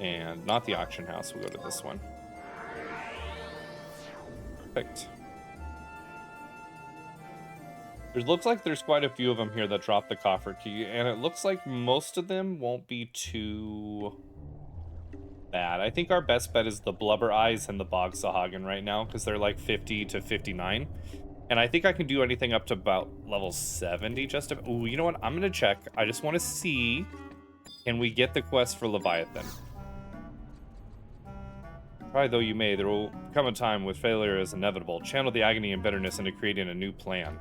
And not the auction house. We'll go to this one. Perfect. It looks like there's quite a few of them here that drop the coffer key, and it looks like most of them won't be too bad. I think our best bet is the Blubber Eyes and the Bog Sahagin right now, because they're like 50 to 59. And I think I can do anything up to about level 70 just to... Ooh, you know what? I'm going to check. I just want to see, can we get the quest for Leviathan? Try though you may, there will come a time when failure is inevitable. Channel the agony and bitterness into creating a new plan.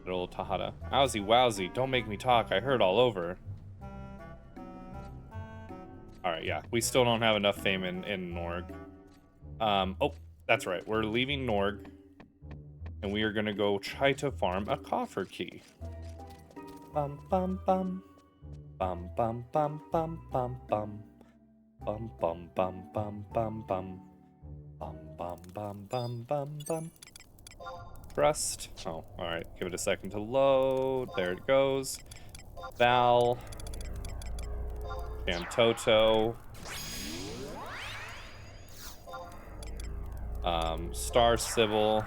Old Tahada. Owsy wowsy, don't make me talk. I heard all over. Alright, yeah. We still don't have enough fame in Norg. Oh, that's right. We're leaving Norg. And we are going to go try to farm a coffer key. Bum bum bum. Bum bum bum bum bum bum. Bum bum bum bum bum bum. Bum bum bum bum bum bum. Trust. Oh, alright. Give it a second to load. There it goes. Val. Chantoto. Star Sybil.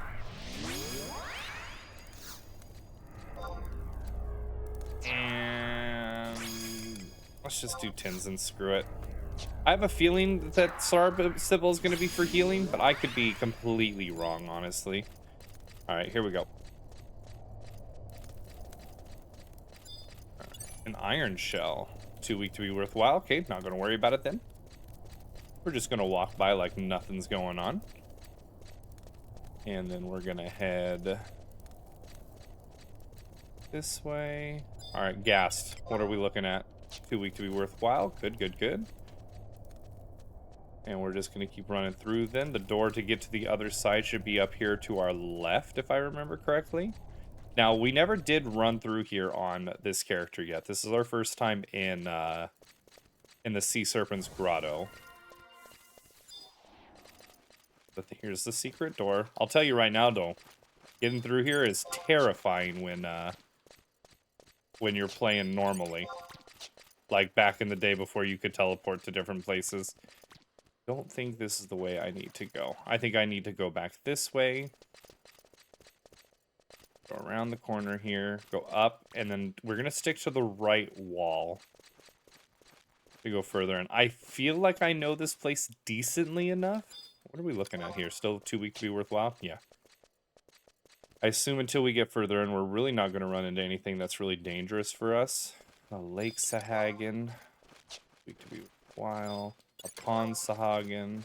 And let's just do tins and screw it. I have a feeling that Star Sybil is going to be for healing, but I could be completely wrong, honestly. Alright, here we go. An iron shell. Too weak to be worthwhile. Okay, not going to worry about it then. We're just going to walk by like nothing's going on. And then we're going to head this way. Alright, gassed. What are we looking at? Too weak to be worthwhile. Good, good, good. And we're just going to keep running through then. The door to get to the other side should be up here to our left, if I remember correctly. Now, we never did run through here on this character yet. This is our first time in the Sea Serpent's Grotto. But here's the secret door. I'll tell you right now, though, getting through here is terrifying when you're playing normally. Like back in the day before you could teleport to different places. Don't think this is the way I need to go. I think I need to go back this way. Go around the corner here. Go up. And then we're going to stick to the right wall. To go further in. I feel like I know this place decently enough. What are we looking at here? Still too weak to be worthwhile? Yeah. I assume until we get further in, we're really not going to run into anything that's really dangerous for us. Lake Sahagin. Weak to be worthwhile. A Pond Sahagin.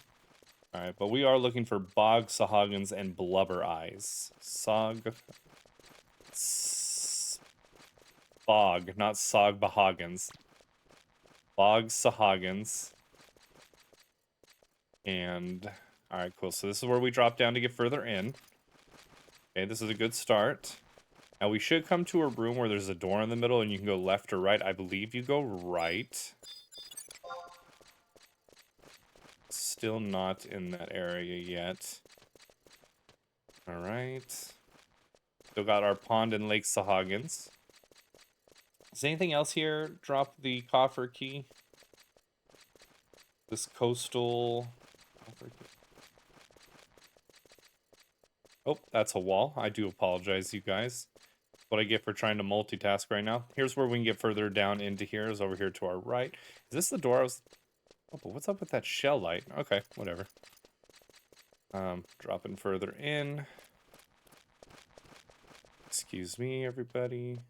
Alright, but we are looking for Bog Sahagins and Blubber Eyes. Bog, not Sog Bahagins. Bog Sahagins. And, alright, cool. So this is where we drop down to get further in. Okay, this is a good start. Now we should come to a room where there's a door in the middle and you can go left or right. I believe you go right. Still not in that area yet. Alright. Still got our pond and lake Sahagins. Is anything else here? Drop the coffer key. This coastal... Oh, that's a wall. I do apologize, you guys. What I get for trying to multitask right now. Here's where we can get further down into here. Is over here to our right. Is this the door I was... Oh, but what's up with that shell light? Okay, whatever. Dropping further in. Excuse me, everybody.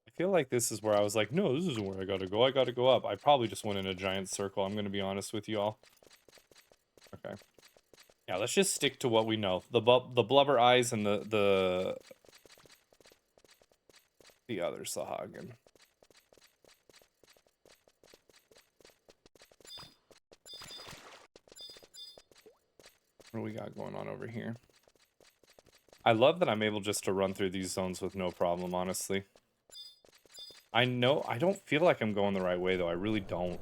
I feel like this is where I was like, no, this isn't where I gotta go. I gotta go up. I probably just went in a giant circle. I'm gonna be honest with you all. Okay. Yeah, let's just stick to what we know. The Blubber Eyes and the other Sahagin. What do we got going on over here? I love that I'm able just to run through these zones with no problem, honestly. I know, I don't feel like I'm going the right way, though. I really don't.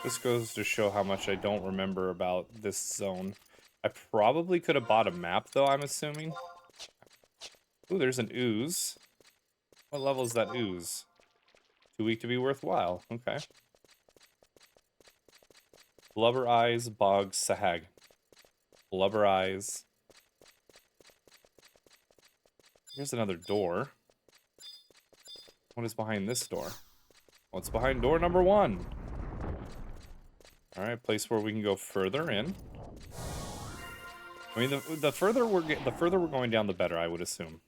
This goes to show how much I don't remember about this zone. I probably could have bought a map, though, I'm assuming. Ooh, there's an ooze. What level is that ooze? Too weak to be worthwhile. Okay. Blubber Eyes, Bog, Sahag. Blubber Eyes. Here's another door. What is behind this door? What's behind door number 1? Alright, place where we can go further in. I mean, the further we're going down, the better, I would assume.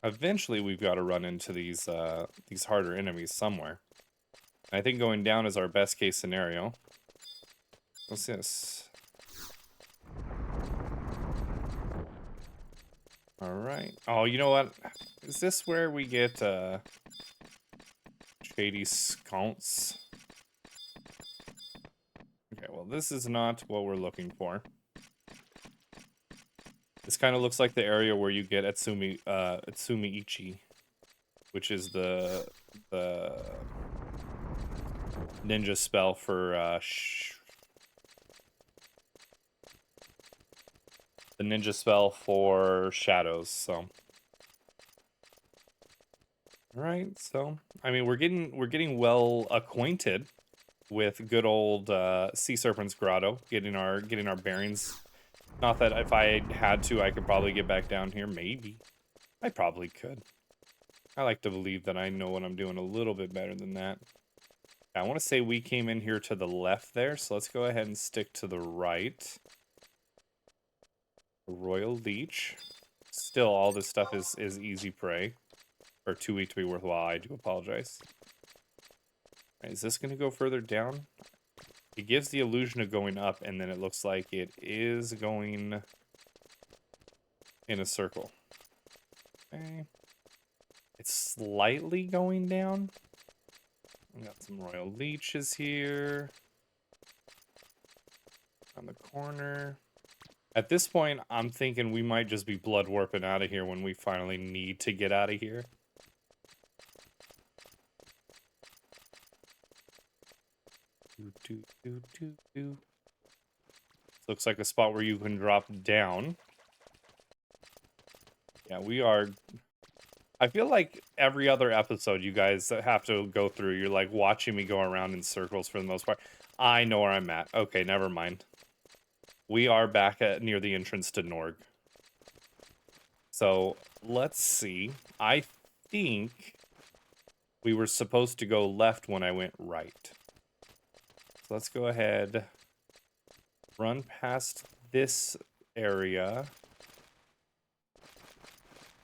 Eventually, we've got to run into these harder enemies somewhere. I think going down is our best case scenario. What's this? Alright. Oh, you know what? Is this where we get, shady sconce? Okay, well, this is not what we're looking for. This kind of looks like the area where you get Itsumi-ichi, which is the ninja spell for, the ninja spell for shadows, so. Alright, so, I mean, we're getting well acquainted with good old Sea Serpent's Grotto, getting our bearings. Not that if I had to, I could probably get back down here. Maybe. I probably could. I like to believe that I know what I'm doing a little bit better than that. I want to say we came in here to the left there, so let's go ahead and stick to the right. Royal Leech. Still, all this stuff is easy prey. Or too weak to be worthwhile, I do apologize. Right, is this going to go further down? It gives the illusion of going up, and then it looks like it is going in a circle. Okay. It's slightly going down. We got some Royal Leeches here. On the corner. At this point, I'm thinking we might just be blood warping out of here when we finally need to get out of here. Looks like a spot where you can drop down. Yeah, we are... I feel like every other episode you guys have to go through, you're like watching me go around in circles for the most part. I know where I'm at. Okay, never mind. We are back at near the entrance to Norg. So, let's see. I think we were supposed to go left when I went right. So let's go ahead, run past this area.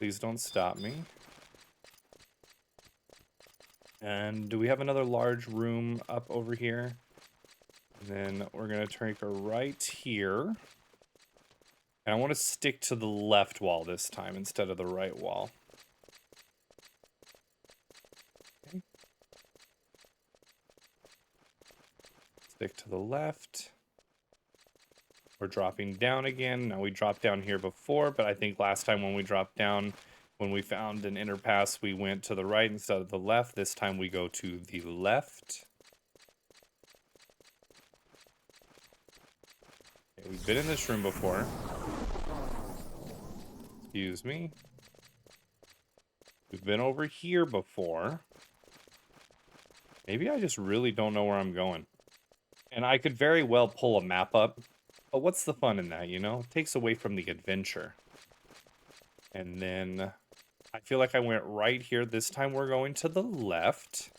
Please don't stop me. And do we have another large room up over here? And then we're going to take a right here. And I want to stick to the left wall this time instead of the right wall. Okay. Stick to the left. We're dropping down again. Now we dropped down here before, but I think last time when we dropped down, when we found an inner pass, we went to the right instead of the left. This time we go to the left. Okay, we've been in this room before. Excuse me. We've been over here before. Maybe I just really don't know where I'm going. And I could very well pull a map up. But what's the fun in that, you know? It takes away from the adventure. And then I feel like I went right here. This time we're going to the left.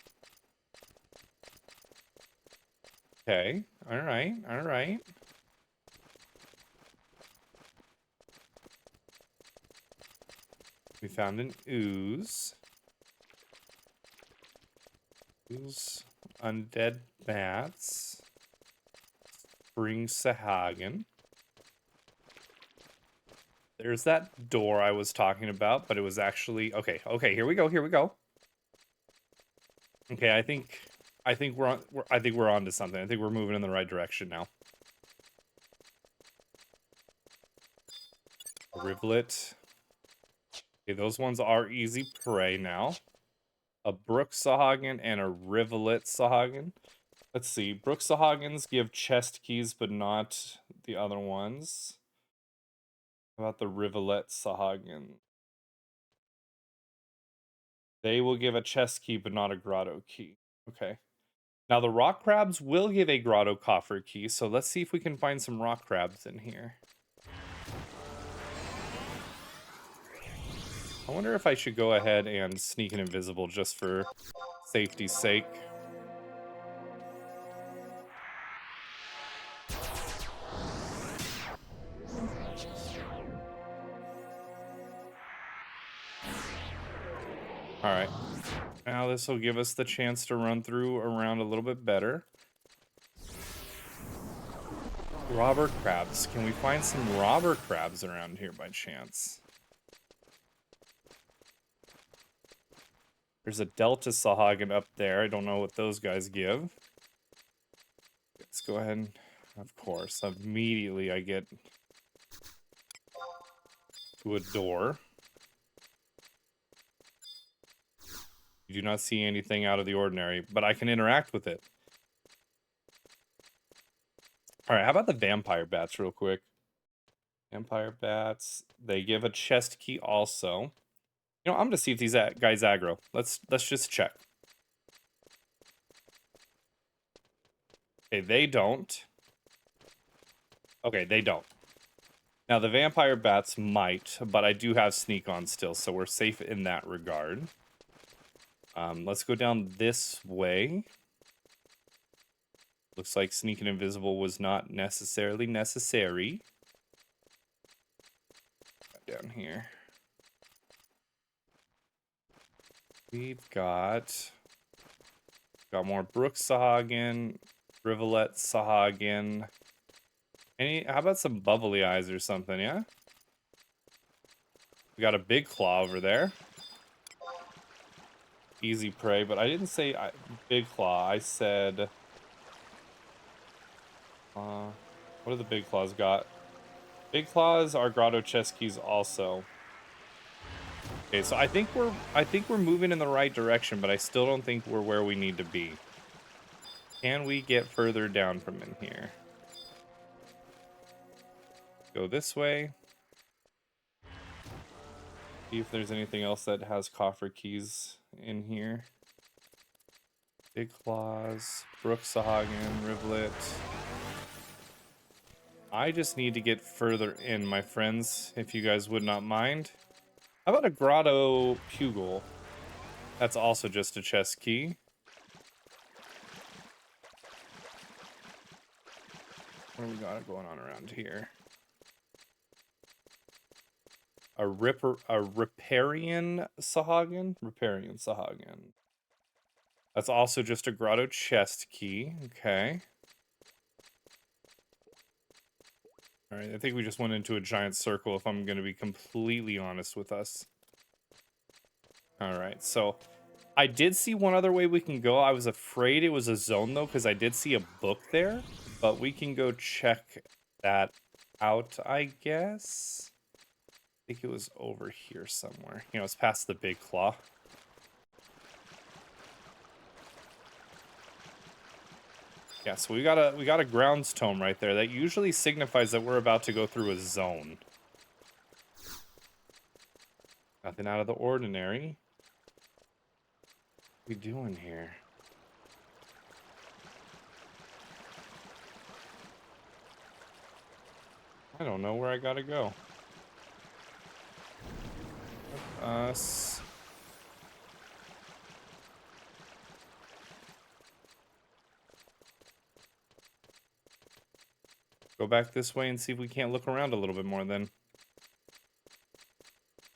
Okay. Alright. Alright. We found an ooze. Ooze. Undead bats. Spring Sahagin. There's that door I was talking about, but it was actually... Okay, here we go, here we go. Okay, I think we're onto something. I think we're moving in the right direction now. A rivulet. Okay, those ones are easy prey now. A brook Sahagin and a rivulet Sahagin. Let's see. Brook Sahagins give chest keys, but not the other ones. How about the Rivulet Sahagin? They will give a chest key, but not a grotto key. Okay. Now the rock crabs will give a grotto coffer key, so let's see if we can find some rock crabs in here. I wonder if I should go ahead and sneak an invisible just for safety's sake. Alright. Now this will give us the chance to run through around a little bit better. Robber crabs. Can we find some robber crabs around here by chance? There's a Delta Sahagin up there. I don't know what those guys give. Let's go ahead and, of course, immediately I get to a door. You do not see anything out of the ordinary, but I can interact with it. Alright, how about the vampire bats real quick? Vampire bats. They give a chest key also. You know, I'm gonna see if these guys aggro. Let's just check. Okay, they don't. Okay, they don't. Now, the vampire bats might, but I do have sneak on still, so we're safe in that regard. Let's go down this way. Looks like sneaking invisible was not necessarily necessary. Down here. We've got more Brook Sahagin, Rivulet Sahagin. How about some bubbly eyes or something, yeah? We got a big claw over there. Easy prey, but I didn't say big claw. I said... what do the big claws got? Big claws are grotto chest keys also. Okay, so I think we're moving in the right direction, but I still don't think we're where we need to be. Can we get further down from in here? Go this way. See if there's anything else that has coffer keys in here. Big claws, Brook Sahagin, Rivulet. I just need to get further in, my friends, if you guys would not mind. How about a grotto pugil? That's also just a chest key. What do we got going on around here? A Riparian Sahagin? Riparian Sahagin. That's also just a grotto chest key. Okay. Alright, I think we just went into a giant circle if I'm going to be completely honest with us. Alright, so I did see one other way we can go. I was afraid it was a zone though, because I did see a book there. But we can go check that out, I guess. I think it was over here somewhere. You know, it's past the big claw. Yeah, so we got a grounds tome right there. That usually signifies that we're about to go through a zone. Nothing out of the ordinary. What are we doing here? I don't know where I gotta go. Us. Go back this way and see if we can't look around a little bit more then.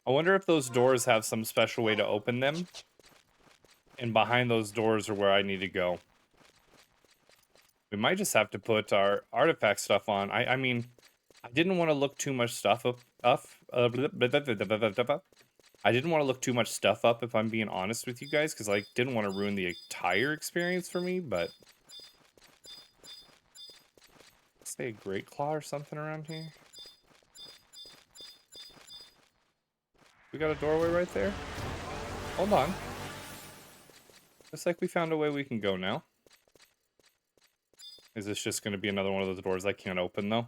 I wonder if those doors have some special way to open them. And behind those doors are where I need to go. We might just have to put our artifact stuff on. I mean, I didn't want to look too much stuff up. I didn't want to look too much stuff up, if I'm being honest with you guys, because I didn't want to ruin the entire experience for me, but... Say a great claw or something around here? We got a doorway right there? Hold on. Looks like we found a way we can go now. Is this just going to be another one of those doors I can't open, though?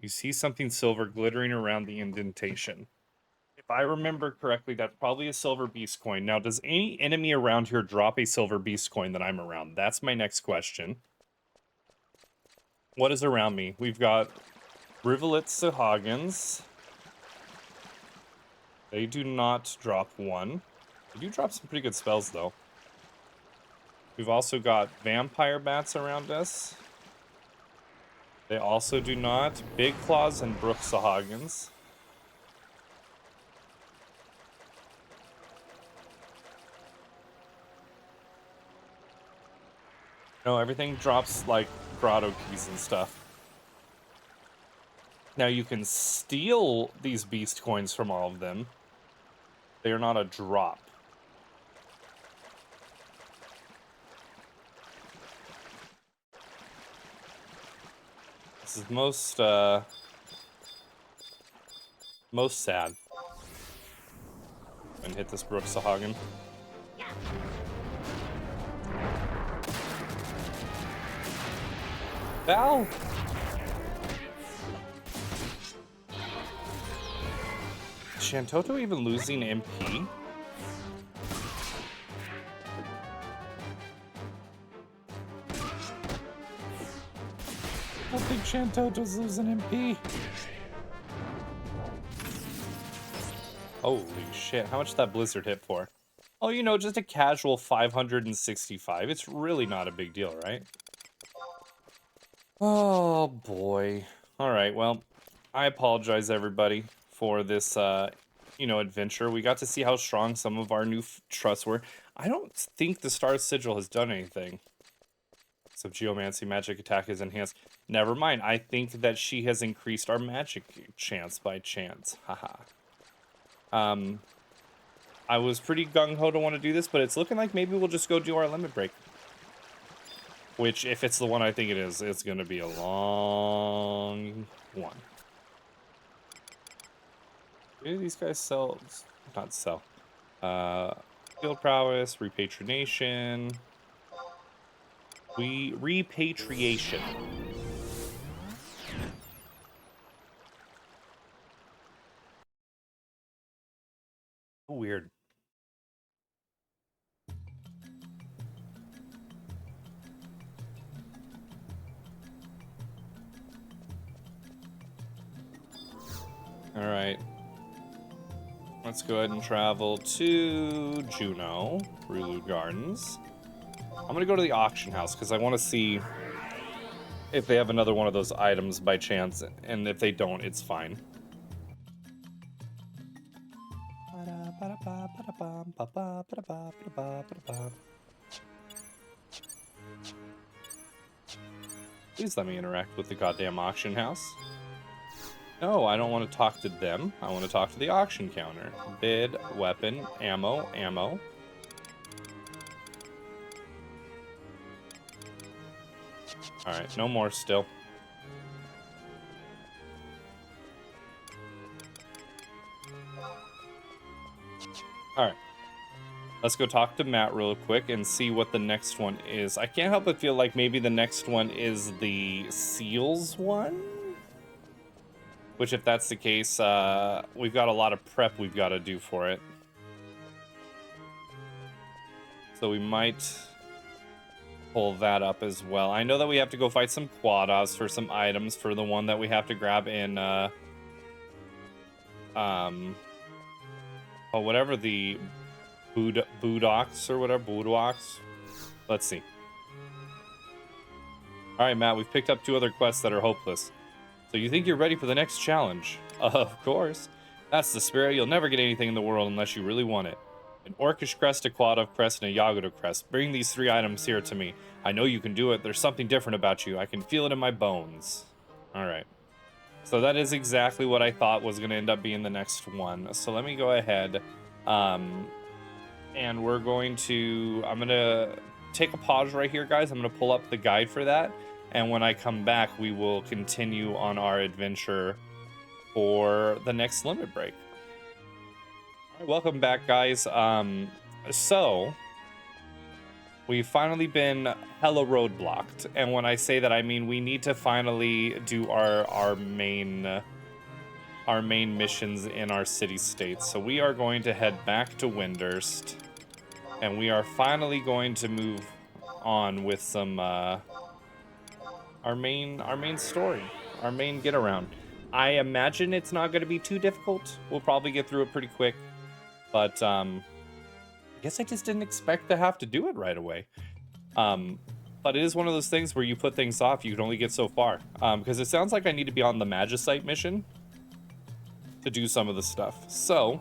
You see something silver glittering around the indentation. If I remember correctly, that's probably a silver beast coin. Now, does any enemy around here drop a silver beast coin that I'm around? That's my next question. What is around me? We've got Rivulet Sahagins. They do not drop one. They do drop some pretty good spells, though. We've also got Vampire Bats around us. They also do not. Big Claws and Brook Sahagins. No, everything drops, like, grotto keys and stuff. Now, you can steal these beast coins from all of them. They are not a drop. This is most sad. And hit this Brook Sahagin. Val! Shantoto even losing MP? I don't think Shantoto's losing MP. Holy shit, how much did that blizzard hit for? Oh, you know, just a casual 565. It's really not a big deal, right? Oh, boy. Alright, well, I apologize, everybody, for this, you know, adventure. We got to see how strong some of our new trusts were. I don't think the Star Sigil has done anything. So Geomancy magic attack is enhanced. Never mind, I think that she has increased our magic chance by chance. Haha. I was pretty gung-ho to want to do this, but it's looking like maybe we'll just go do our limit break. Which, if it's the one I think it is, it's going to be a long one. Maybe these guys sell... Not sell. Field prowess, repatriation. Repatriation. Weird. All right. Let's go ahead and travel to Juneau, Rulu Gardens. I'm going to go to the auction house because I want to see if they have another one of those items by chance, and if they don't, it's fine. Please let me interact with the goddamn auction house. No, I don't want to talk to them. I want to talk to the auction counter. Bid, weapon, ammo, ammo. Alright, no more still. Alright. Let's go talk to Matt real quick and see what the next one is. I can't help but feel like maybe the next one is the Seals one? Which, if that's the case, we've got a lot of prep we've got to do for it. So we might pull that up as well. I know that we have to go fight some Quadas for some items for the one that we have to grab in, whatever the Budox or whatever, Budox. Let's see. Alright, Matt, we've picked up 2 other quests that are hopeless. So you think you're ready for the next challenge? Of course. That's the spirit. You'll never get anything in the world unless you really want it. An Orcish crest, a Quadav crest, and a Yagudo crest. Bring these 3 items here to me. I know you can do it. There's something different about you. I can feel it in my bones. Alright. So that is exactly what I thought was going to end up being the next one. So let me go ahead. And we're going to... I'm going to take a pause right here, guys. I'm going to pull up the guide for that. And when I come back, we will continue on our adventure for the next limit break. All right, welcome back, guys. So We've finally been hella roadblocked, and when I say that, I mean we need to finally do our main missions in our city-states. So we are going to head back to Windurst, and we are finally going to move on with some our main story, our main get around. I imagine it's not going to be too difficult. We'll probably get through it pretty quick, but I guess I just didn't expect to have to do it right away. But it is one of those things where you put things off, you can only get so far. Because it sounds like I need to be on the Magicite mission to do some of the stuff. So,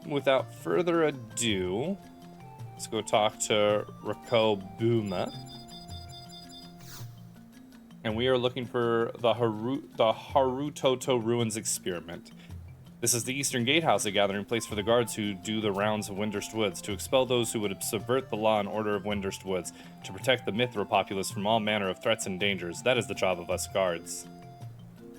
without further ado, let's go talk to Rako Buma. And we are looking for the Harutoto Ruins Experiment. This is the Eastern Gatehouse, a gathering place for the guards who do the rounds of Windurst Woods, to expel those who would subvert the law and order of Windurst Woods, to protect the Mithra populace from all manner of threats and dangers. That is the job of us guards.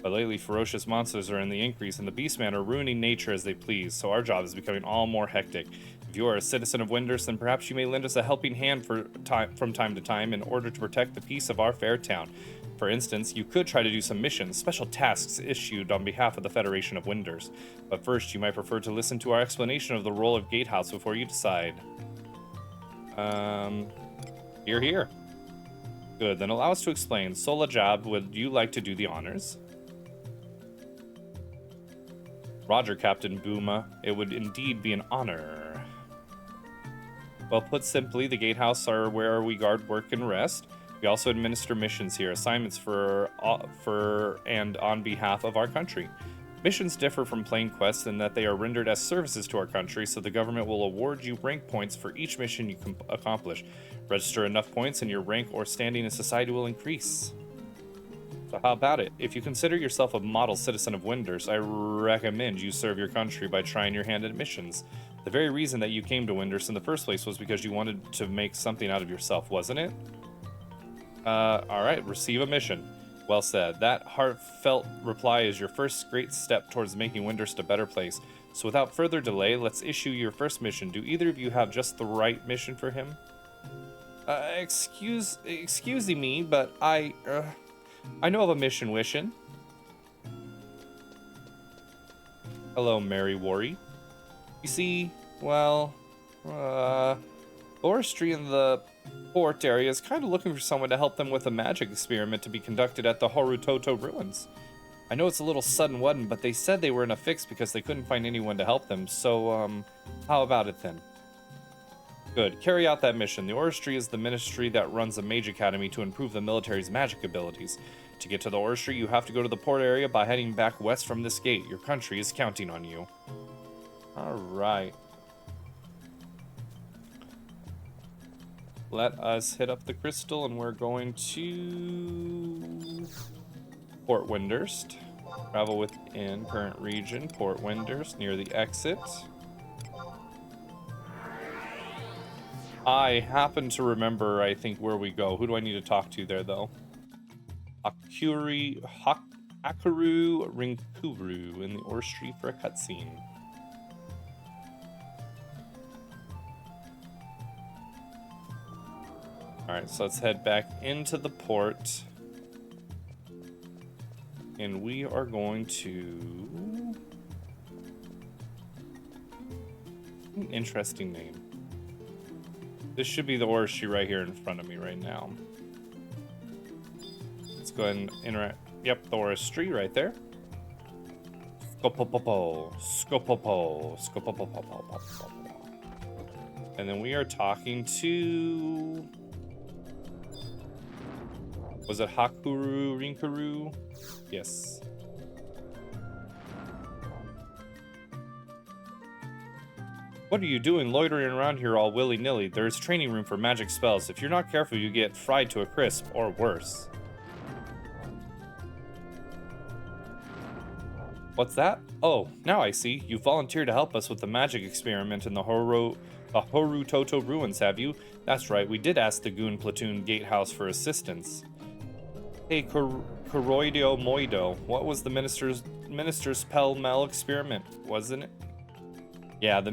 But lately, ferocious monsters are in the increase, and the beastmen are ruining nature as they please, so our job is becoming all more hectic. If you are a citizen of Windurst, then perhaps you may lend us a helping hand from time to time in order to protect the peace of our fair town. For instance, you could try to do some missions, special tasks issued on behalf of the Federation of Windurst. But first, you might prefer to listen to our explanation of the role of Gatehouse before you decide. Here. Good, then allow us to explain. Sola Jab, would you like to do the honors? Roger, Captain Buma. It would indeed be an honor. Well, put simply, the Gatehouse are where we guard, work, and rest. We also administer missions here, assignments for and on behalf of our country. Missions differ from plain quests in that they are rendered as services to our country, so the government will award you rank points for each mission you accomplish. Register enough points and your rank or standing in society will increase. So how about it? If you consider yourself a model citizen of Windurst, I recommend you serve your country by trying your hand at missions. The very reason that you came to Windurst in the first place was because you wanted to make something out of yourself, wasn't it? Alright, receive a mission. Well said. That heartfelt reply is your first great step towards making Windurst a better place. So without further delay, let's issue your first mission. Do either of you have just the right mission for him? Excuse me, but I know of a mission wishing. Hello, Mary Worry. You see, well, Forestry in the port area is kind of looking for someone to help them with a magic experiment to be conducted at the Harutoto Ruins. I know it's a little sudden, but they said they were in a fix because they couldn't find anyone to help them, so, how about it then? Good. Carry out that mission. The Oristry is the ministry that runs a mage academy to improve the military's magic abilities. To get to the Oristry, you have to go to the port area by heading back west from this gate. Your country is counting on you. Alright. Let us hit up the crystal, and we're going to Port Windurst. Travel within current region, Port Windurst, near the exit. I happen to remember, I think, where we go. Who do I need to talk to there, though? Akaru Rinkuru in the Oristry for a cutscene. Alright, so let's head back into the port. And we are going to... An interesting name. This should be the Oristry right here in front of me right now. Let's go ahead and interact. Yep, the Oristry right there. Skopopopo. And then we are talking to... Was it Hakuru Rinkuru? Yes. What are you doing loitering around here all willy-nilly? There's training room for magic spells. If you're not careful, you get fried to a crisp, or worse. What's that? Oh, now I see. You volunteered to help us with the magic experiment in the Harutoto Ruins, have you? That's right, we did ask the Goon Platoon Gatehouse for assistance. Hey, Koroido Moido, what was the minister's pell-mell experiment, wasn't it? Yeah, the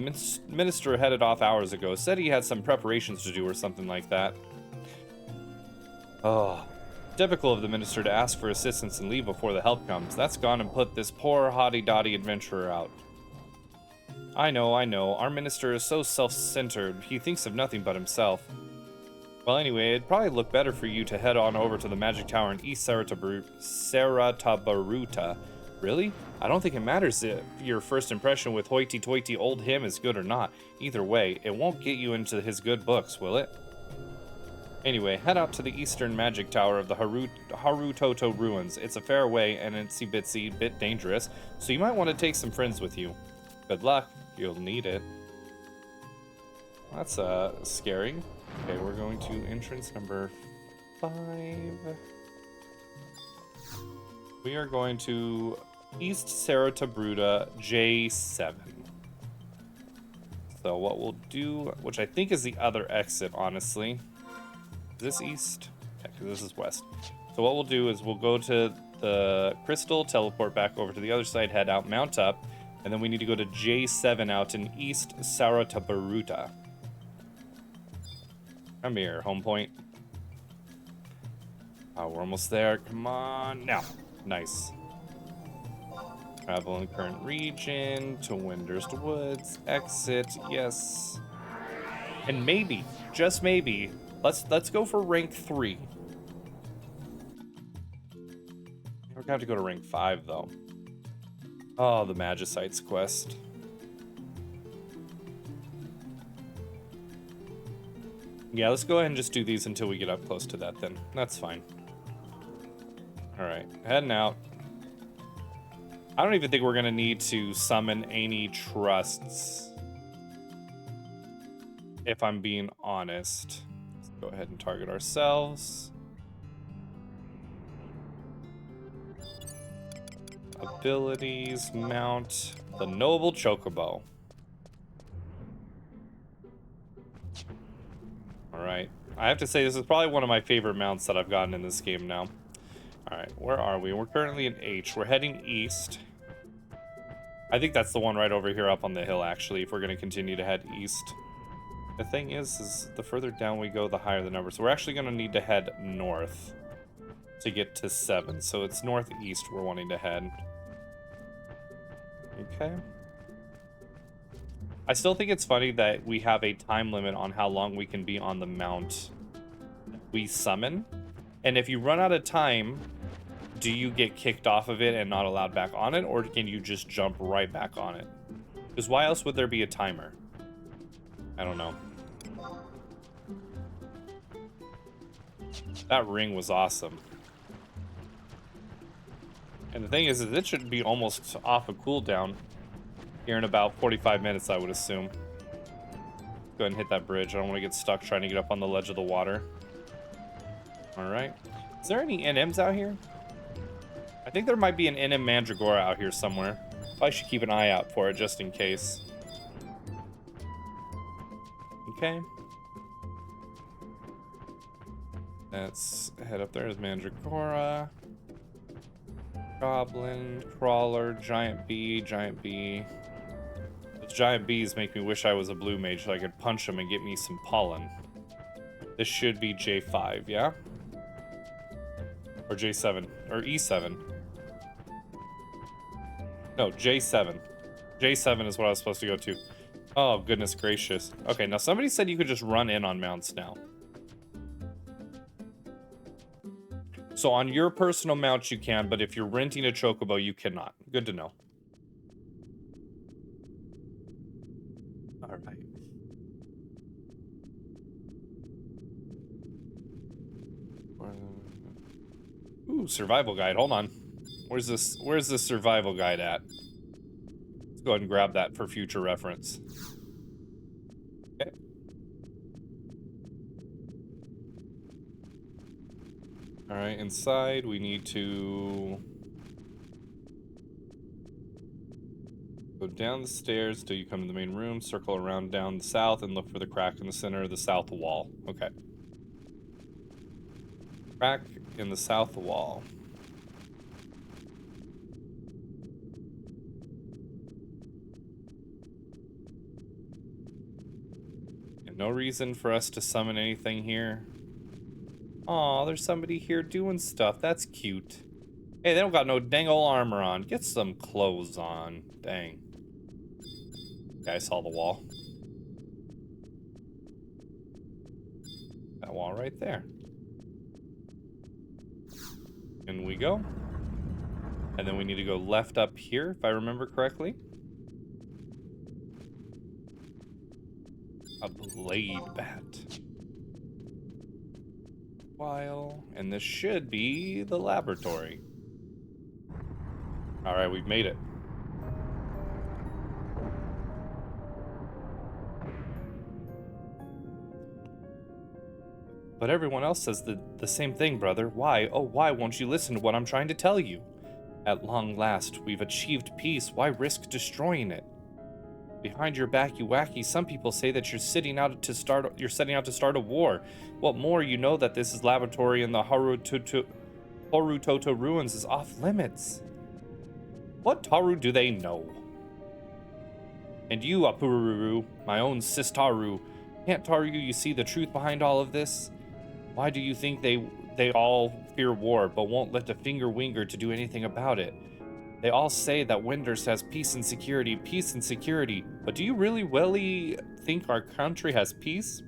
minister headed off hours ago. Said he had some preparations to do or something like that. Oh, typical of the minister to ask for assistance and leave before the help comes. That's gone and put this poor hotty-dotty adventurer out. I know. Our minister is so self-centered. He thinks of nothing but himself. Well, anyway, it'd probably look better for you to head on over to the magic tower in East Saratabaruta. Really? I don't think it matters if your first impression with hoity-toity old him is good or not. Either way, it won't get you into his good books, will it? Anyway, head out to the eastern magic tower of the Harutoto ruins. It's a fair way and it's a bit dangerous, so you might want to take some friends with you. Good luck. You'll need it. That's scary. Okay, we're going to entrance number 5. We are going to East Saratabaruta J7. So what we'll do, which I think is the other exit, honestly. Is this east? Yeah, because this is west. So what we'll do is we'll go to the crystal, teleport back over to the other side, head out, mount up, and then we need to go to J7 out in East Saratabaruta. Come here, home point. Oh, we're almost there. Come on. Now. Nice. Travel in current region to Windurst Woods. Exit. Yes. And maybe, just maybe, let's go for rank 3. We're gonna have to go to rank 5 though. Oh, the Magicites quest. Yeah, let's go ahead and just do these until we get up close to that then. That's fine. Alright, heading out. I don't even think we're gonna need to summon any trusts, if I'm being honest. Let's go ahead and target ourselves. Abilities, mount the Noble Chocobo. Alright, I have to say this is probably one of my favorite mounts that I've gotten in this game now. Alright, where are we? We're currently in H. We're heading east. I think that's the one right over here up on the hill, actually, if we're going to continue to head east. The thing is the further down we go, the higher the number. So we're actually going to need to head north to get to 7. So it's northeast we're wanting to head. Okay. I still think it's funny that we have a time limit on how long we can be on the mount we summon. And if you run out of time, do you get kicked off of it and not allowed back on it? Or can you just jump right back on it? Because why else would there be a timer? I don't know. That ring was awesome. And the thing is it should be almost off a cooldown here in about 45 minutes, I would assume. Go ahead and hit that bridge. I don't want to get stuck trying to get up on the ledge of the water. Alright. Is there any NMs out here? I think there might be an NM Mandragora out here somewhere. I should keep an eye out for it just in case. Okay. Let's head up there. There's Mandragora. Goblin, Crawler, Giant Bee, Giant Bee. Those giant bees make me wish I was a blue mage so I could punch them and get me some pollen. This should be J5, yeah? Or J7, or E7. No, J7. J7 is what I was supposed to go to. Oh, goodness gracious. Okay, now somebody said you could just run in on mounts now. So on your personal mount you can, but if you're renting a chocobo, you cannot. Good to know. All right. Ooh, survival guide. Hold on. Where's this survival guide at? Let's go ahead and grab that for future reference. Okay. All right, inside we need to go down the stairs till you come to the main room, circle around down the south, and look for the crack in the center of the south wall. Okay. Crack in the south wall. No reason for us to summon anything here. Aw, there's somebody here doing stuff. That's cute. Hey, they don't got no dang old armor on. Get some clothes on. Dang. Okay, I saw the wall. That wall right there. In we go. And then we need to go left up here, if I remember correctly. A blade bat. And this should be the laboratory. Alright, we've made it. But everyone else says the same thing, brother. Why? Oh, why won't you listen to what I'm trying to tell you? At long last, we've achieved peace. Why risk destroying it? Behind your back, you wacky, some people say that you're setting out to start a war. What more, you know that this is laboratory in the Harutoto ruins is off limits. What Taru do they know? And you, Apururu, my own sis Taru, can't Taru you see the truth behind all of this? Why do you think they all fear war, but won't lift a finger winger to do anything about it? They all say that Winders has peace and security, but do you really think our country has peace?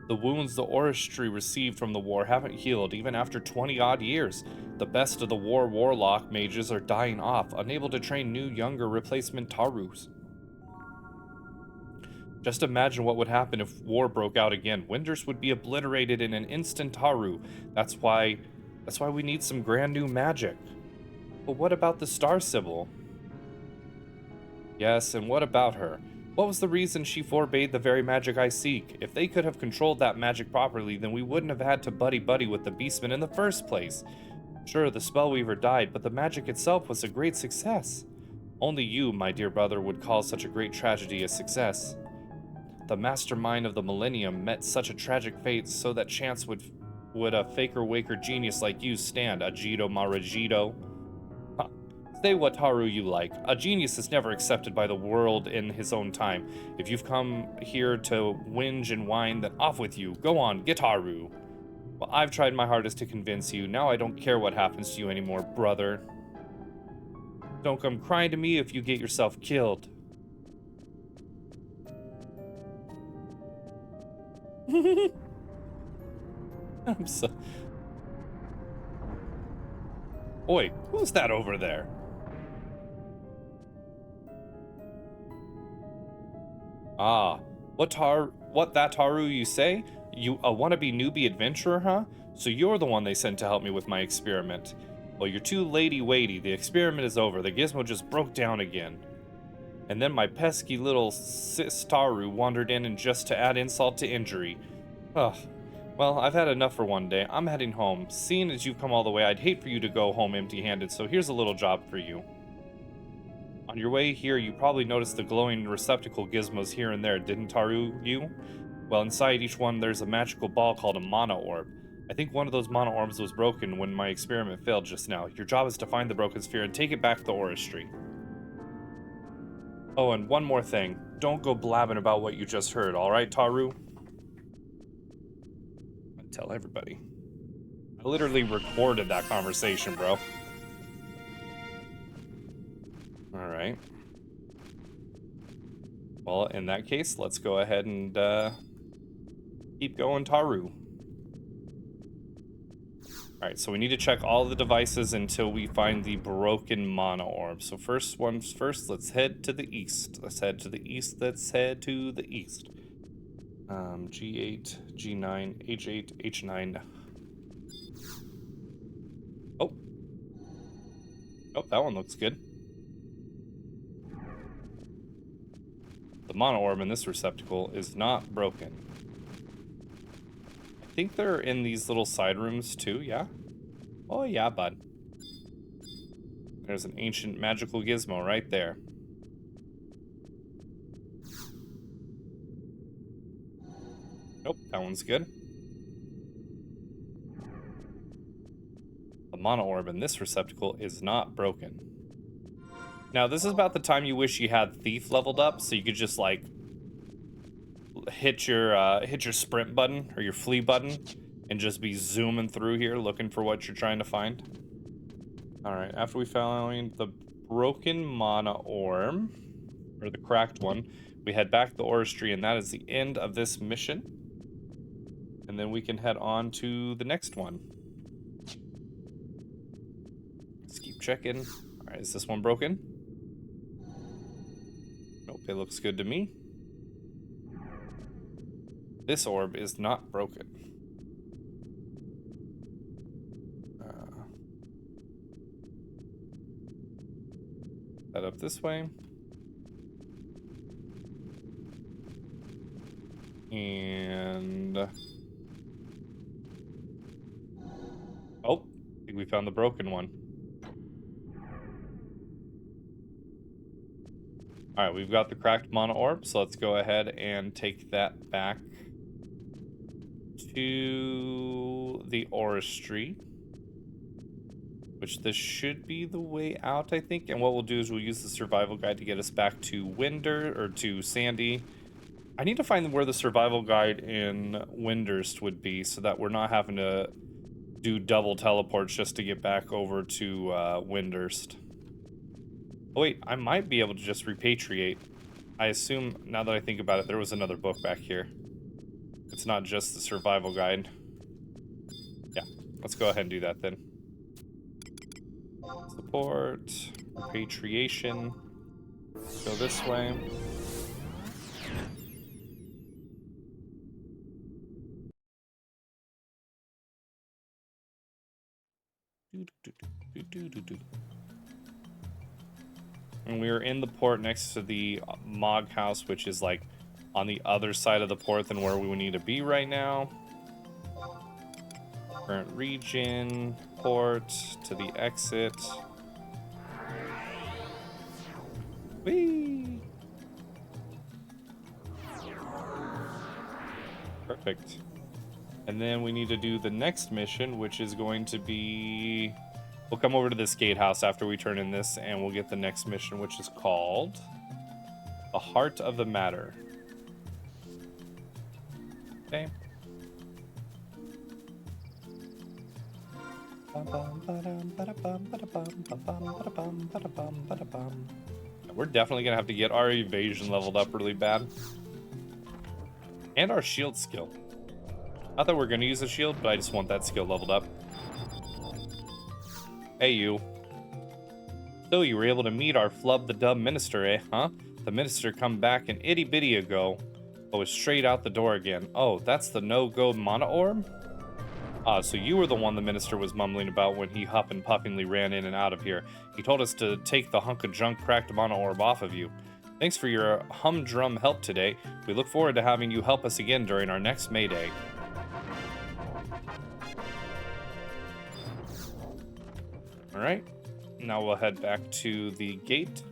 The wounds the Oristry received from the war haven't healed even after 20-odd years. The best of the warlock mages are dying off, unable to train new, younger replacement Tarus. Just imagine what would happen if war broke out again. Winders would be obliterated in an instant, Taru. That's why we need some grand new magic. But what about the Star Sibyl? Yes, and what about her? What was the reason she forbade the very magic I seek? If they could have controlled that magic properly, then we wouldn't have had to buddy-buddy with the Beastman in the first place. Sure, the Spellweaver died, but the magic itself was a great success. Only you, my dear brother, would call such a great tragedy a success. The mastermind of the Millennium met such a tragic fate so that chance would a faker-waker genius like you stand, Agito Maragito. Huh. Say what Taru you like. A genius is never accepted by the world in his own time. If you've come here to whinge and whine, then off with you. Go on, get Taru. Well, I've tried my hardest to convince you. Now I don't care what happens to you anymore, brother. Don't come crying to me if you get yourself killed. I'm so... Oi, who's that over there? Ah, what that Taru you say? You a wannabe newbie adventurer, huh? So you're the one they sent to help me with my experiment. Well, you're too lady-weighty. The experiment is over. The gizmo just broke down again. And then my pesky little sis Taru wandered in and just to add insult to injury. Ugh. Well, I've had enough for one day. I'm heading home. Seeing as you've come all the way, I'd hate for you to go home empty-handed, so here's a little job for you. On your way here, you probably noticed the glowing receptacle gizmos here and there, didn't Taru you? Well, inside each one, there's a magical ball called a mana orb. I think one of those mana orbs was broken when my experiment failed just now. Your job is to find the broken sphere and take it back to the Oristry. Oh, and one more thing. Don't go blabbing about what you just heard, alright, Taru? I tell everybody. I literally recorded that conversation, bro. Alright. Well, in that case, let's go ahead and keep going, Taru. Alright, so we need to check all the devices until we find the broken mana orb. So first one's first, let's head to the east. Let's head to the east, let's head to the east. G8, G9, H8, H9. Oh. Oh, that one looks good. The mana orb in this receptacle is not broken. I think they're in these little side rooms too, yeah? Oh yeah, bud. There's an ancient magical gizmo right there. Nope, that one's good. The mana orb in this receptacle is not broken. Now, this is about the time you wish you had Thief leveled up, so you could just, like, hit your sprint button or your flee button and just be zooming through here looking for what you're trying to find. All right, after we found the broken mana orb, or the cracked one, we head back to the Oristry, and that is the end of this mission. And then we can head on to the next one. Let's keep checking. All right, is this one broken? Nope, it looks good to me. This orb is not broken. Head up this way. And... oh, I think we found the broken one. All right, we've got the cracked mana orb, so let's go ahead and take that back to the Oristry, which this should be the way out, I think. And what we'll do is we'll use the survival guide to get us back to to Sandy. I need to find where the survival guide in Windurst would be so that we're not having to do double teleports just to get back over to Windurst. Oh wait, I might be able to just repatriate. I assume, now that I think about it, there was another book back here. It's not just the survival guide. Yeah, let's go ahead and do that then. Support, repatriation, go this way. And we are in the port next to the Mog House, which is like on the other side of the port than where we need to be right now. Current region, port, to the exit. Whee! Perfect. And then we need to do the next mission, which is going to be... we'll come over to this gatehouse after we turn in this, and we'll get the next mission, which is called The Heart of the Matter. Okay. We're definitely going to have to get our evasion leveled up really bad. And our shield skill. Not that we're going to use a shield, but I just want that skill leveled up. Hey, you. So you were able to meet our flub the dub minister, eh, huh? The minister come back an itty bitty ago, but was straight out the door again. Oh, that's the no-go mana orb? Ah, so you were the one the minister was mumbling about when he huff and puffingly ran in and out of here. He told us to take the hunk of junk cracked mana orb off of you. Thanks for your humdrum help today. We look forward to having you help us again during our next Mayday. Alright, now we'll head back to the gate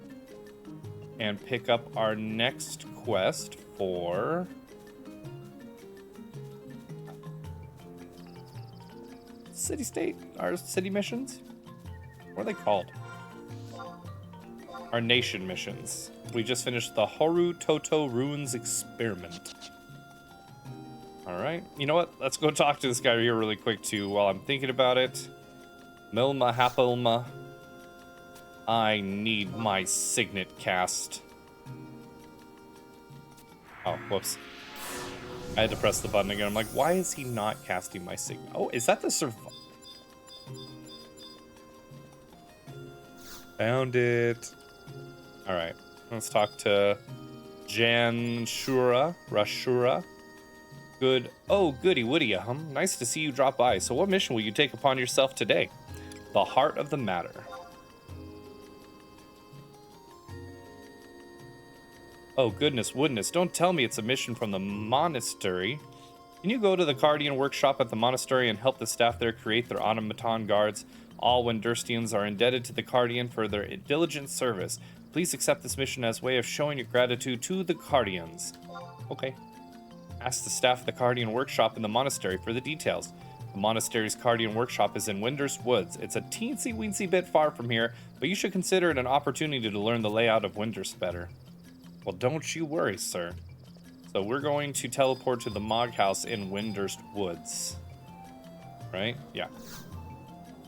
and pick up our next quest for... city-state? Our city missions? What are they called? Our nation missions. We just finished the Horu Toto Ruins Experiment. Alright, you know what? Let's go talk to this guy here really quick too while I'm thinking about it. Milma Happelma. I need my signet cast. Oh, whoops. I had to press the button again. I'm like, why is he not casting my signet? Oh, is that the Found it. Alright, let's talk to Jan Shura, Rashura. Good. Oh, goody woody, nice to see you drop by. So what mission will you take upon yourself today? The Heart of the Matter. Oh, goodness, woodness. Don't tell me it's a mission from the monastery. Can you go to the Guardian workshop at the monastery and help the staff there create their automaton guards? All Windurstians are indebted to the Guardian for their diligent service. Please accept this mission as a way of showing your gratitude to the Guardians. Okay. Ask the staff at the Guardian workshop in the monastery for the details. The monastery's Guardian workshop is in Windurst Woods. It's a teensy-weensy bit far from here, but you should consider it an opportunity to learn the layout of Windurst better. Well, don't you worry, sir. So we're going to teleport to the Mog House in Windurst Woods. Right? Yeah.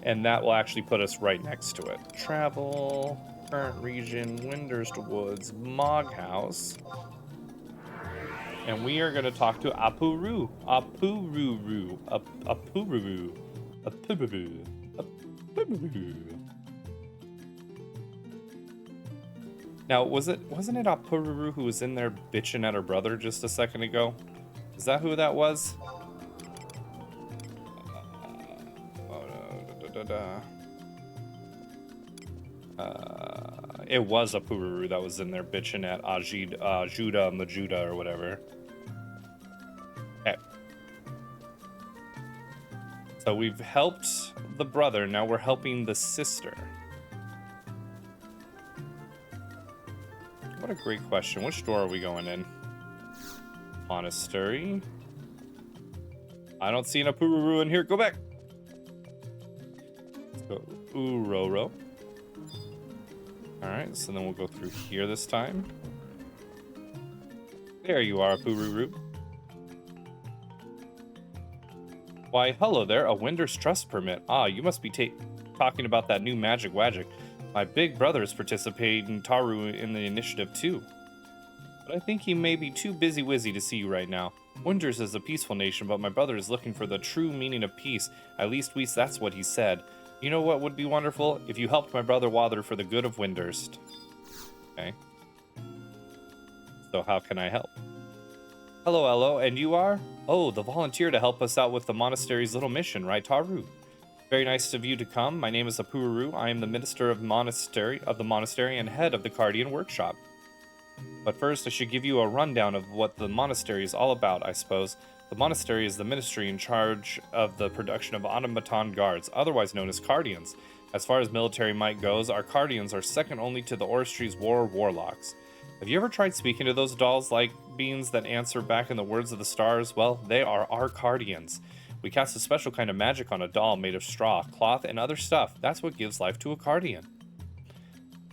And that will actually put us right next to it. Travel, current region, Windurst Woods, Mog House. And we are going to talk to Apuru. Apururu. Apururu. Apururu. Apururu. Now, wasn't it Apururu who was in there bitching at her brother just a second ago? Is that who that was? It was Apururu that was in there bitching at Judah Majuda or whatever. Okay. So we've helped the brother, now we're helping the sister. What a great question. Which door are we going in? Monastery. I don't see an Apururu in here. Go back. Let's go Uroro. Alright, so then we'll go through here this time. There you are, Apururu. Why, hello there, a Windurst Trust permit. Ah, you must be talking about that new magic wagic. My big brother is participating Taru in the initiative too. But I think he may be too busy-wizzy to see you right now. Windurst is a peaceful nation, but my brother is looking for the true meaning of peace. At least that's what he said. You know what would be wonderful? If you helped my brother Wather for the good of Windurst. Okay. So how can I help? Hello, and you are? Oh, the volunteer to help us out with the monastery's little mission, right, Taru? Very nice of you to come. My name is Apururu. I am the minister of the monastery and head of the Cardian workshop. But first, I should give you a rundown of what the monastery is all about, I suppose. The monastery is the ministry in charge of the production of automaton guards, otherwise known as Cardians. As far as military might goes, our Cardians are second only to the Oristry's warlocks. Have you ever tried speaking to those dolls-like beings that answer back in the words of the stars? Well, they are our Cardians. We cast a special kind of magic on a doll made of straw, cloth, and other stuff. That's what gives life to a Cardian.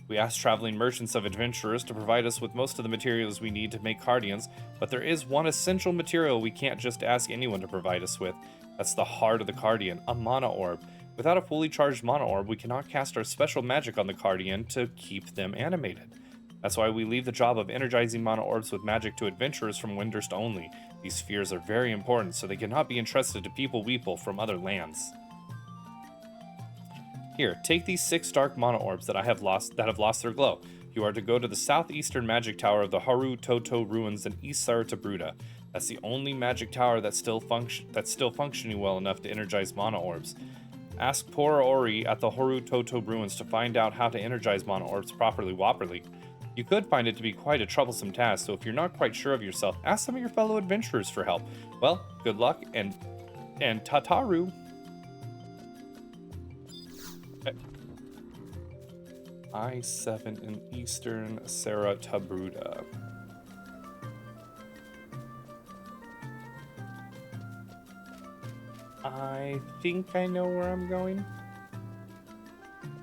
We ask traveling merchants of adventurers to provide us with most of the materials we need to make Cardians, but there is one essential material we can't just ask anyone to provide us with. That's the heart of the Cardian, a mana orb. Without a fully charged mana orb, we cannot cast our special magic on the Cardian to keep them animated. That's why we leave the job of energizing mana orbs with magic to adventurers from Windurst only. These spheres are very important, so they cannot be entrusted to people-weeple from other lands. Here, take these 6 dark mana orbs that have lost their glow. You are to go to the southeastern magic tower of the Haru Toto ruins in East Sartabruda. That's the only magic tower that's still functioning well enough to energize mana orbs. Ask poor Ori at the Haru Toto ruins to find out how to energize mana orbs properly. You could find it to be quite a troublesome task, so if you're not quite sure of yourself, ask some of your fellow adventurers for help. Well, good luck and Tataru. Okay. I-7 in Eastern Sartabruda. I think I know where I'm going.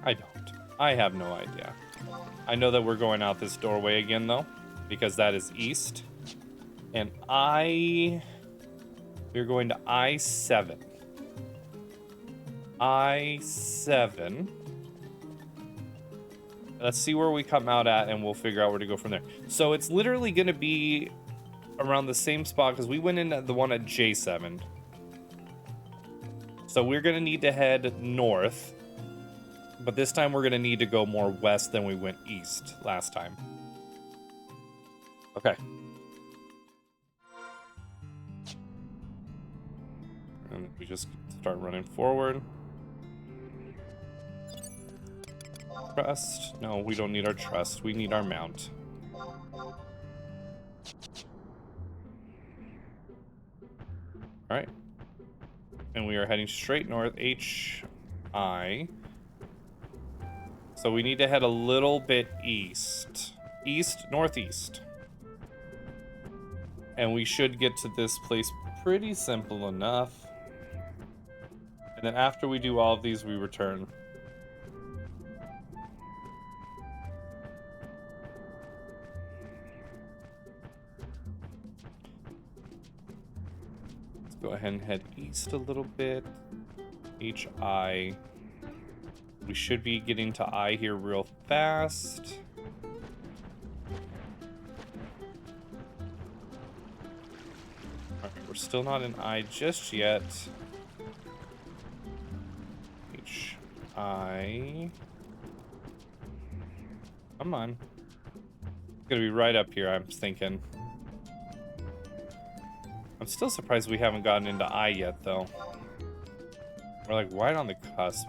I don't. I have no idea. I know that we're going out this doorway again, though, because that is east. And we're going to I-7. I-7. Let's see where we come out at, and we'll figure out where to go from there. So it's literally going to be around the same spot, because we went in at the one at J7. So we're going to need to head north. But this time we're going to need to go more west than we went east last time. Okay. And we just start running forward. Trust. No, we don't need our trust. We need our mount. Alright. And we are heading straight north. HI. So we need to head a little bit east. Northeast. And we should get to this place pretty simple enough. And then after we do all of these, we return. Go ahead and head east a little bit. HI. We should be getting to I here real fast. Alright, we're still not in I just yet. HI. Come on. It's gonna be right up here, I'm thinking. I'm still surprised we haven't gotten into I yet, though. We're like right on the cusp.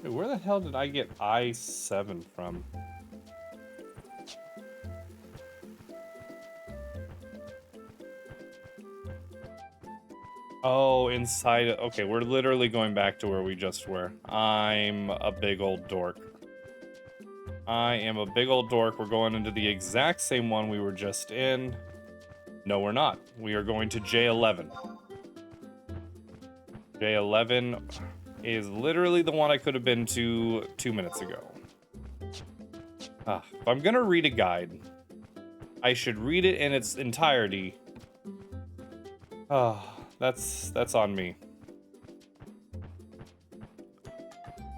Wait, where the hell did I get I-7 from? Oh, inside. Okay, we're literally going back to where we just were. I'm a big old dork. I am a big old dork. We're going into the exact same one we were just in. No, we're not. We are going to J11. J11 is literally the one I could have been to 2 minutes ago. If I'm gonna read a guide, I should read it in its entirety. That's on me.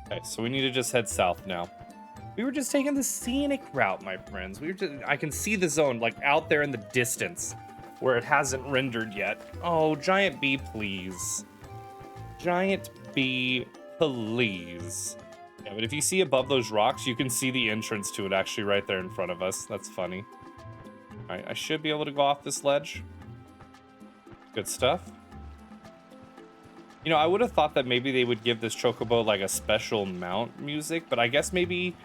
Okay, so we need to just head south now. We were just taking the scenic route, my friends. I can see the zone, like, out there in the distance, where it hasn't rendered yet. Oh, giant bee, please. Giant bee, please. Yeah, but if you see above those rocks, you can see the entrance to it actually right there in front of us. That's funny. All right, I should be able to go off this ledge. Good stuff. You know, I would have thought that maybe they would give this chocobo like a special mount music, but I guess maybe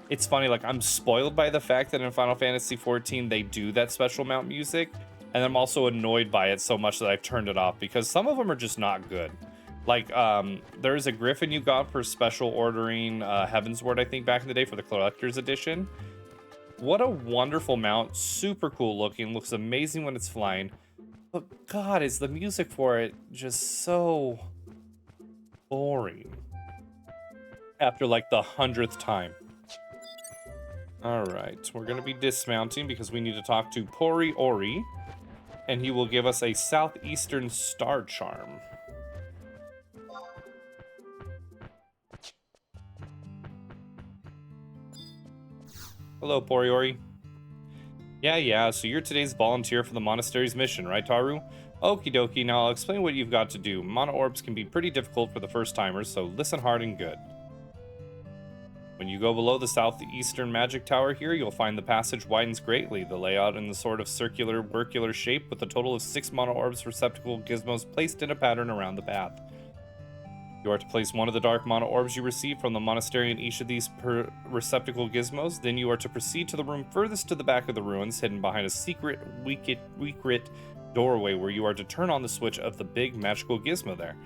it's funny, like I'm spoiled by the fact that in Final Fantasy XIV they do that special mount music, and I'm also annoyed by it so much that I've turned it off because some of them are just not good. Like, there's a griffin you got for special ordering Heavensward, I think, back in the day for the Collector's Edition. What a wonderful mount, super cool looking, looks amazing when it's flying. But God, is the music for it just so boring after like the 100th time. All right, we're gonna be dismounting because we need to talk to Pori Ori, and he will give us a Southeastern Star Charm. Hello, Pori Ori. Yeah, so you're today's volunteer for the monastery's mission, right, Taru? Okie dokie, now I'll explain what you've got to do. Mana orbs can be pretty difficult for the first timers, so listen hard and good. When you go below the southeastern magic tower here, you'll find the passage widens greatly, the layout in the sort of circular shape with a total of 6 mana orbs receptacle gizmos placed in a pattern around the path. You are to place one of the dark mana orbs you receive from the monastery in each of these receptacle gizmos. Then you are to proceed to the room furthest to the back of the ruins, hidden behind a secret weak-rit doorway where you are to turn on the switch of the big magical gizmo there.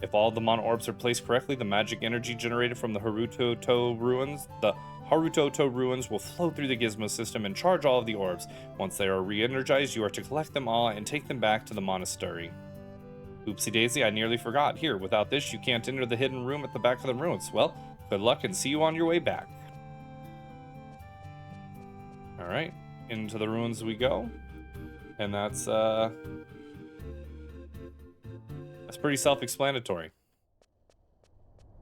If all the mana orbs are placed correctly, the magic energy generated from the Haruto-to ruins will flow through the gizmo system and charge all of the orbs. Once they are re-energized, you are to collect them all and take them back to the monastery. Oopsie daisy, I nearly forgot. Here, without this, you can't enter the hidden room at the back of the ruins. Well, good luck and see you on your way back. Alright, into the ruins we go. And that's pretty self-explanatory.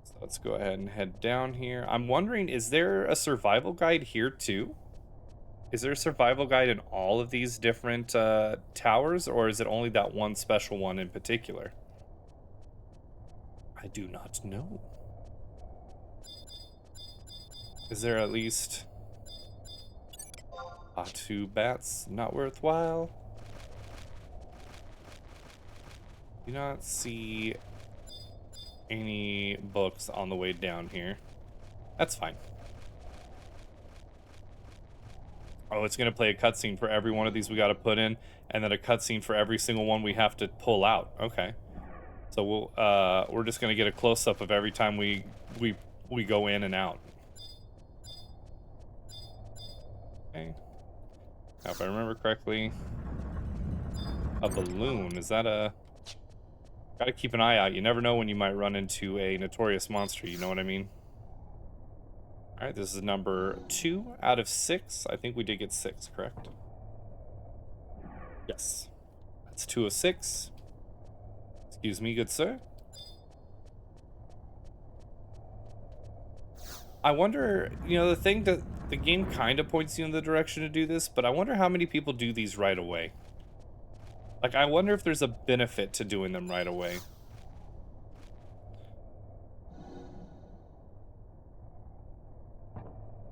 So let's go ahead and head down here. I'm wondering, is there a survival guide here too? Is there a survival guide in all of these different towers, or is it only that one special one in particular? I do not know. Is there at least... two bats, not worthwhile. Do not see any books on the way down here. That's fine. Oh, it's going to play a cutscene for every one of these we got to put in, and then a cutscene for every single one we have to pull out. Okay. So we're just going to get a close-up of every time we go in and out. Okay. Now, if I remember correctly, a balloon, is that a... Gotta keep an eye out. You never know when you might run into a notorious monster, you know what I mean? Alright, this is number 2 out of 6. I think we did get 6, correct? Yes. That's 2 of 6. Excuse me, good sir. I wonder, you know, the thing that the game kind of points you in the direction to do this, but I wonder how many people do these right away. Like, I wonder if there's a benefit to doing them right away.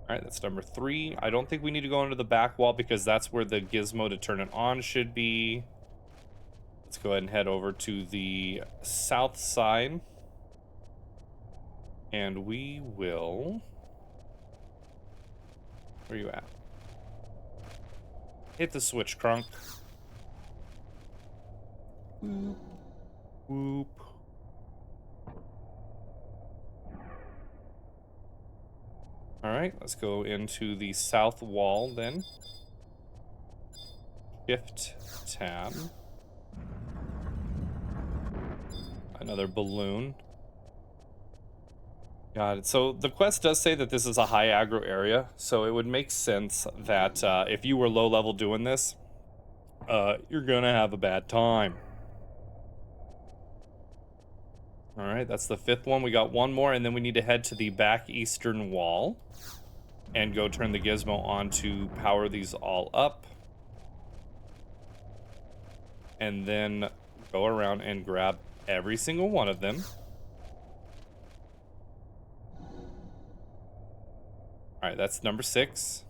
Alright, that's number 3. I don't think we need to go into the back wall because that's where the gizmo to turn it on should be. Let's go ahead and head over to the south side. And we will... Where are you at? Hit the switch, Crunk. Whoop. Whoop. Alright, let's go into the south wall then. Shift tab. Another balloon. Got it. So the quest does say that this is a high aggro area, so it would make sense that if you were low level doing this, you're gonna have a bad time. Alright, that's the 5th one. We got one more, and then we need to head to the back eastern wall and go turn the gizmo on to power these all up. And then go around and grab every single one of them. Alright, that's number 6.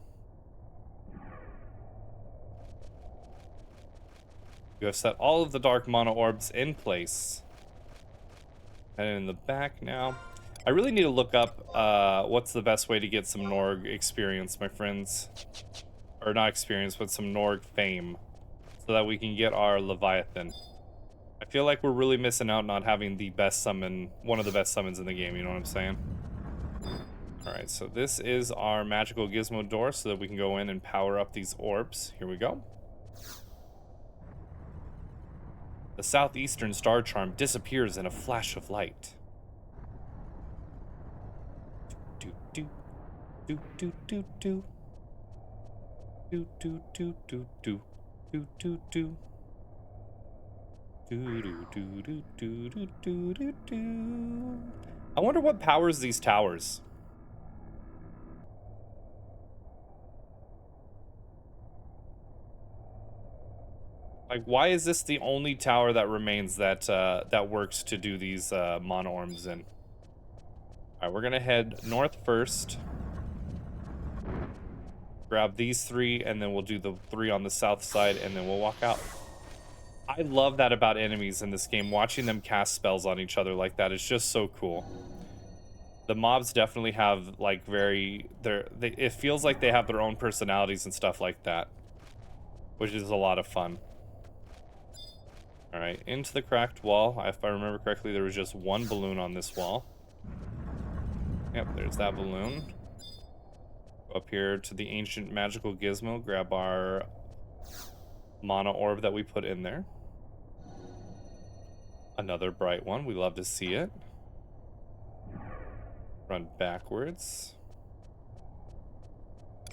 You have set all of the dark mono orbs in place. And in the back now. I really need to look up what's the best way to get some Norg experience, my friends. Or not experience, but some Norg fame. So that we can get our Leviathan. I feel like we're really missing out not having the best summon, one of the best summons in the game, you know what I'm saying? Alright, so this is our magical gizmo door so that we can go in and power up these orbs. Here we go. The southeastern star charm disappears in a flash of light. Do do do do do do do do do do do do do do. I wonder what powers these towers. Like, why is this the only tower that remains that that works to do these mono orms in? All right, we're gonna head north first. Grab these 3, and then we'll do the 3 on the south side, and then we'll walk out. I love that about enemies in this game. Watching them cast spells on each other like that is just so cool. The mobs definitely have like it feels like they have their own personalities and stuff like that, which is a lot of fun. All right, into the cracked wall. If I remember correctly, there was just one balloon on this wall. Yep, there's that balloon. Go up here to the ancient magical gizmo, grab our mono orb that we put in there. Another bright one. We love to see it. Run backwards.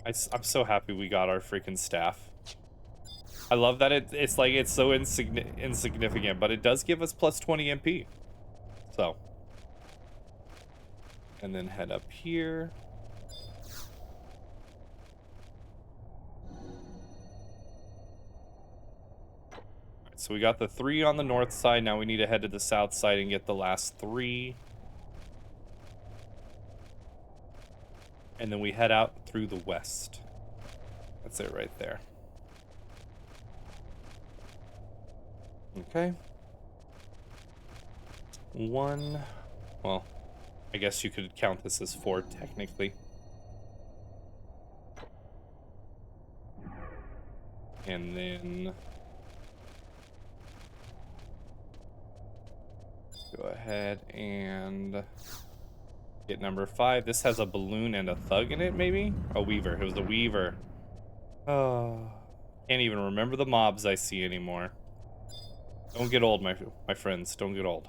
I'm so happy we got our freaking staff. I love that it's like it's so insignificant, but it does give us plus 20 MP. So. And then head up here. So we got the 3 on the north side. Now we need to head to the south side and get the last 3. And then we head out through the west. That's it right there. Okay. 1. Well, I guess you could count this as 4 technically. And then go ahead and get number 5. This has a balloon and a thug in it, maybe? A weaver. It was a weaver. Oh, can't even remember the mobs I see anymore. Don't get old, my friends. Don't get old.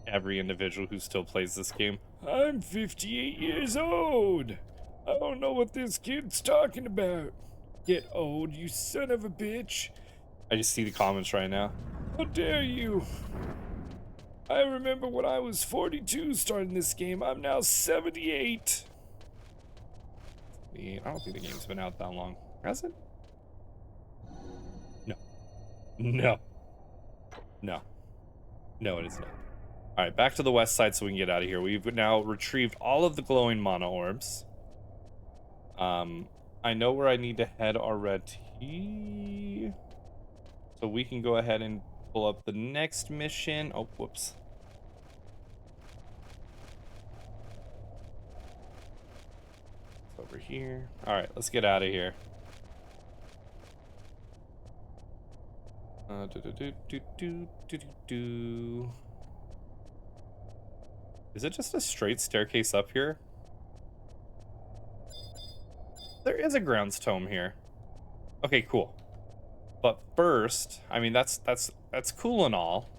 Every individual who still plays this game. I'm 58 years old. I don't know what this kid's talking about. Get old, you son of a bitch. I just see the comments right now. How dare you? I remember when I was 42 starting this game. I'm now 78. I don't think the game's been out that long. Has it? No. No. No. No, it is not. Alright, back to the west side so we can get out of here. We've now retrieved all of the glowing mana orbs. I know where I need to head already. So we can go ahead and pull up the next mission. Oh, whoops. It's over here. Alright, let's get out of here. Is it just a straight staircase up here? There is a grounds tome here. Okay, cool. But first, I mean, that's cool and all.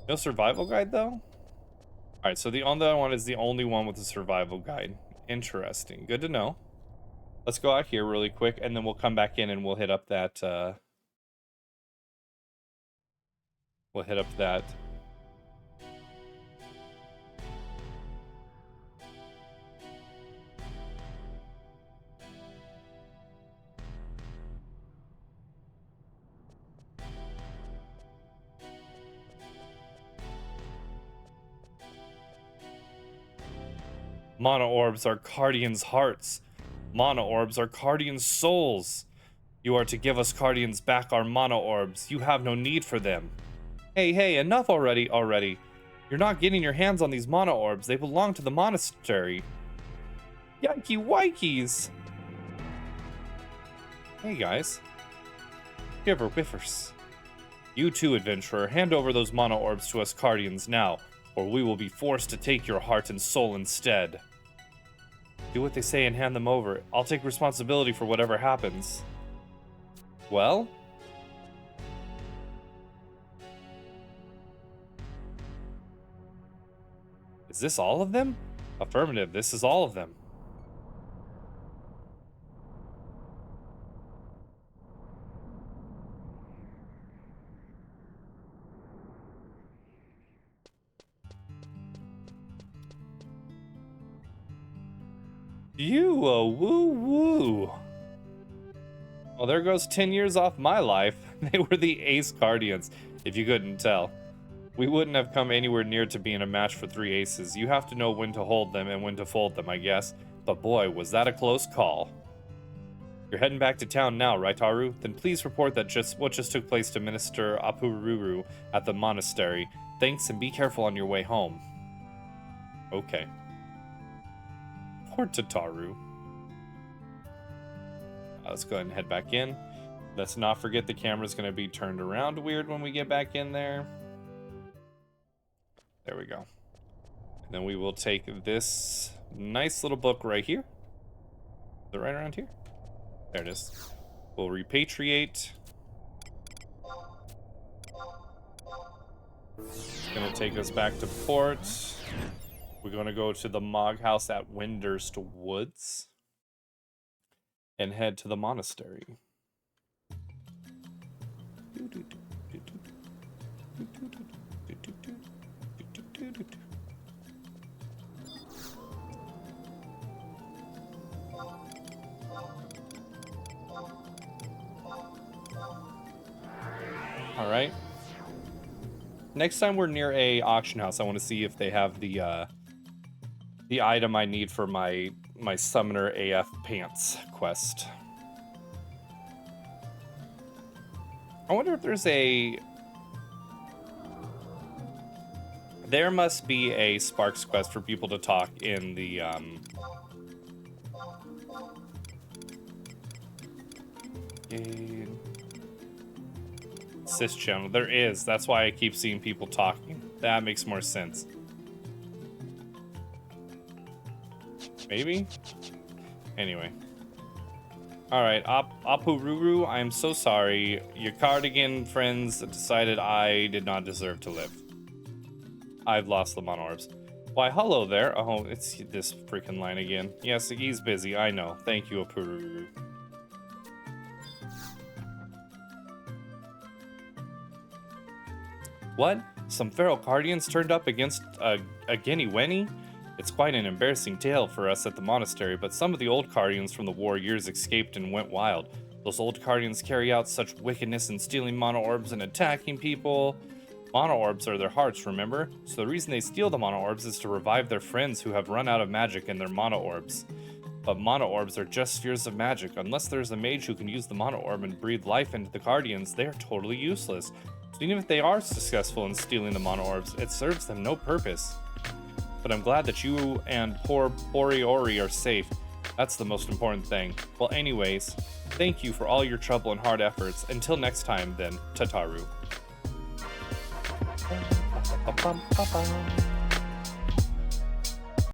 No survival guide, though? Alright, so the other one is the only one with a survival guide. Interesting. Good to know. Let's go out here really quick, and then we'll come back in and we'll hit up that, Mana orbs are Cardian's hearts. Mana orbs are Cardian's souls. You are to give us Cardians back our mana orbs. You have no need for them. Hey, enough already. You're not getting your hands on these mana orbs. They belong to the monastery. Yikey wikeys. Hey guys. Giver whiffers. You too, adventurer. Hand over those mana orbs to us Cardians now, or we will be forced to take your heart and soul instead. Do what they say and hand them over. I'll take responsibility for whatever happens. Well? Is this all of them? Affirmative, this is all of them. You a woo-woo. Well, there goes 10 years off my life. They were the ace Cardians, if you couldn't tell. We wouldn't have come anywhere near to being a match for 3 aces. You have to know when to hold them and when to fold them, I guess. But boy, was that a close call. You're heading back to town now, right, Taru? Then please report that what just took place to Minister Apururu at the monastery. Thanks, and be careful on your way home. Okay. Poor Tataru. Let's go ahead and head back in. Let's not forget the camera's going to be turned around weird when we get back in there. There we go. And then we will take this nice little book right here. Is it right around here? There it is. We'll repatriate. It's going to take us back to port. We're going to go to the Mog House at Windurst Woods and head to the monastery. All right. Next time we're near a auction house, I want to see if they have the item I need for my Summoner AF Pants quest. I wonder if there's a... There must be a Sparks quest for people to talk in the, Sys channel. There is. That's why I keep seeing people talking. That makes more sense. Maybe? Anyway. Alright, Apururu, I'm so sorry. Your cardigan friends decided I did not deserve to live. I've lost the mono orbs. Why, hello there. Oh, it's this freaking line again. Yes, he's busy, I know. Thank you, Apururu. What? Some feral guardians turned up against a Guinea-Wenny? It's quite an embarrassing tale for us at the monastery, but some of the old guardians from the war years escaped and went wild. Those old guardians carry out such wickedness in stealing mono orbs and attacking people. Mono orbs are their hearts, remember? So the reason they steal the mono orbs is to revive their friends who have run out of magic in their mono orbs. But mono orbs are just spheres of magic. Unless there's a mage who can use the mono orb and breathe life into the guardians, they are totally useless. So even if they are successful in stealing the mono orbs, it serves them no purpose. But I'm glad that you and poor Ori are safe. That's the most important thing. Well, anyways, thank you for all your trouble and hard efforts. Until next time, then, Tataru.